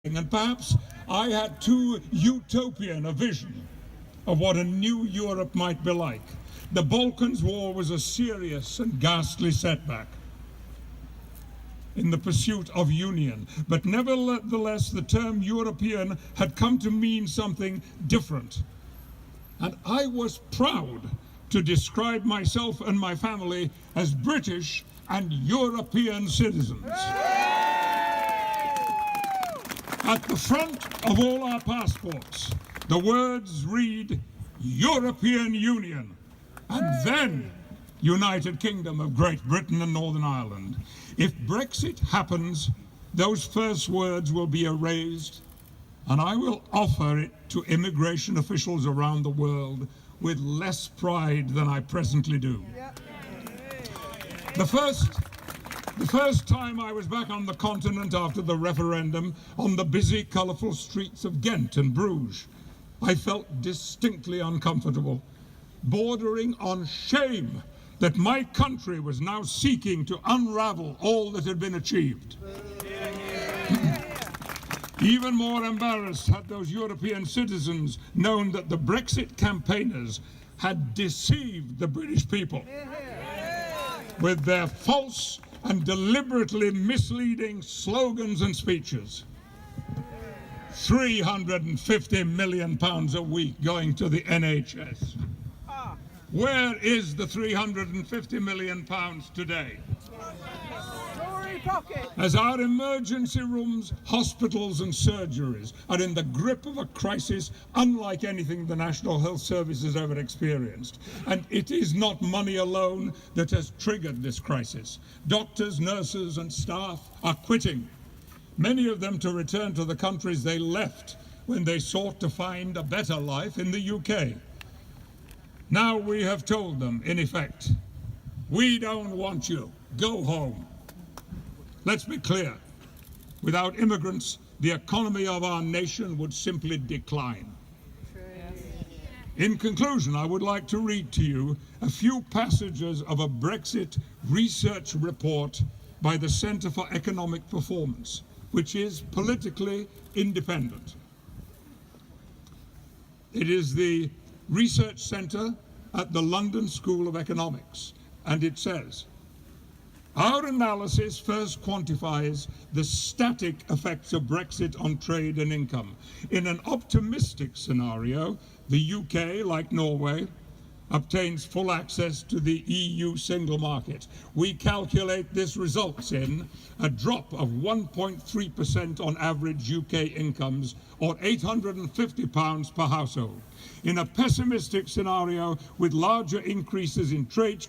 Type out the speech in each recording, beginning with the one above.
And perhaps I had too utopian a vision of what a new Europe might be like. The Balkans War was a serious and ghastly setback in the pursuit of union, but nevertheless the term European had come to mean something different. And I was proud to describe myself and my family as British and European citizens. At the front of all our passports, the words read European Union, and then United Kingdom of Great Britain and Northern Ireland. If Brexit happens, those first words will be erased, and I will offer it to immigration officials around the world with less pride than I presently do. The first time I was back on the continent after the referendum, on the busy, colourful streets of Ghent and Bruges, I felt distinctly uncomfortable, bordering on shame that my country was now seeking to unravel all that had been achieved. Even more embarrassed had those European citizens known that the Brexit campaigners had deceived the British people with their false and deliberately misleading slogans and speeches. £350 million a week going to the NHS. Where is the £350 million today? As our emergency rooms, hospitals and surgeries are in the grip of a crisis unlike anything the National Health Service has ever experienced. And it is not money alone that has triggered this crisis. Doctors, nurses and staff are quitting, many of them to return to the countries they left when they sought to find a better life in the UK. Now we have told them, in effect, we don't want you, go home. Let's be clear, without immigrants, the economy of our nation would simply decline. In conclusion, I would like to read to you a few passages of a Brexit research report by the Centre for Economic Performance, which is politically independent. It is the research centre at the London School of Economics, and it says, our analysis first quantifies the static effects of Brexit on trade and income. In an optimistic scenario, the UK, like Norway, obtains full access to the EU single market. We calculate this results in a drop of 1.3% on average UK incomes, or £850 per household. In a pessimistic scenario with larger increases in trade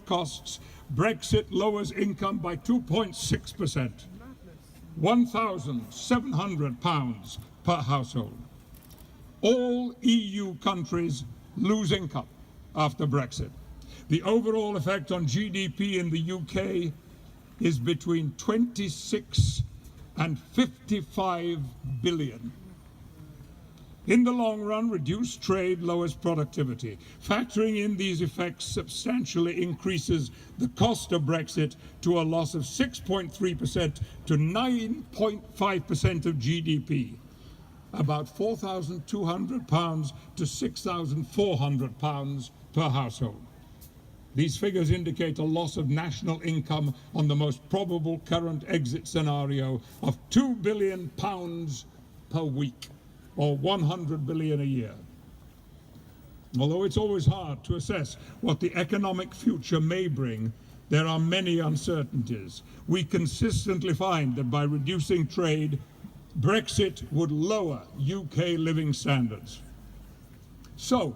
costs, Brexit lowers income by 2.6%, £1,700 per household. All EU countries lose income after Brexit. The overall effect on GDP in the UK is between 26 and 55 billion. In the long run, reduced trade lowers productivity. Factoring in these effects substantially increases the cost of Brexit to a loss of 6.3% to 9.5% of GDP, about £4,200 to £6,400 per household. These figures indicate a loss of national income on the most probable current exit scenario of £2 billion per week, or 100 billion a year. Although it's always hard to assess what the economic future may bring, there are many uncertainties. We consistently find that by reducing trade, Brexit would lower UK living standards. So,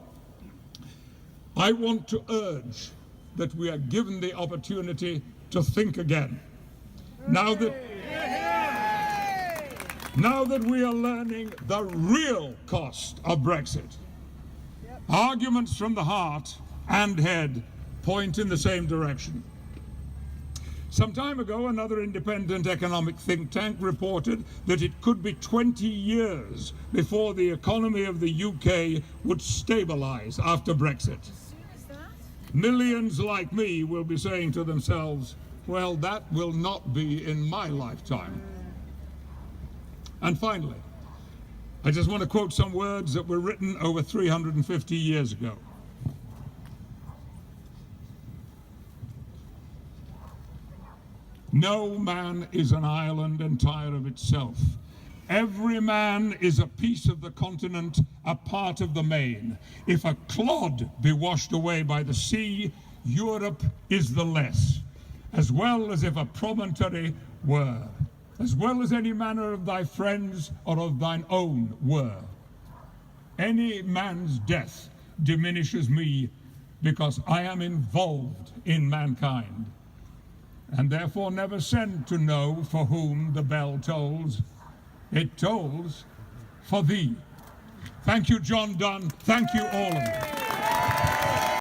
I want to urge that we are given the opportunity to think again. Now that we are learning the real cost of Brexit, arguments from the heart and head point in the same direction. Some time ago, another independent economic think tank reported that it could be 20 years before the economy of the UK would stabilise after Brexit. Millions like me will be saying to themselves, well, that will not be in my lifetime. And finally, I just want to quote some words that were written over 350 years ago. No man is an island entire of itself. Every man is a piece of the continent, a part of the main. If a clod be washed away by the sea, Europe is the less, as well as if a promontory were, as well as any manner of thy friends or of thine own were. Any man's death diminishes me, because I am involved in mankind, and therefore never send to know for whom the bell tolls. It tolls for thee. Thank you, John Donne. Thank you, all of you.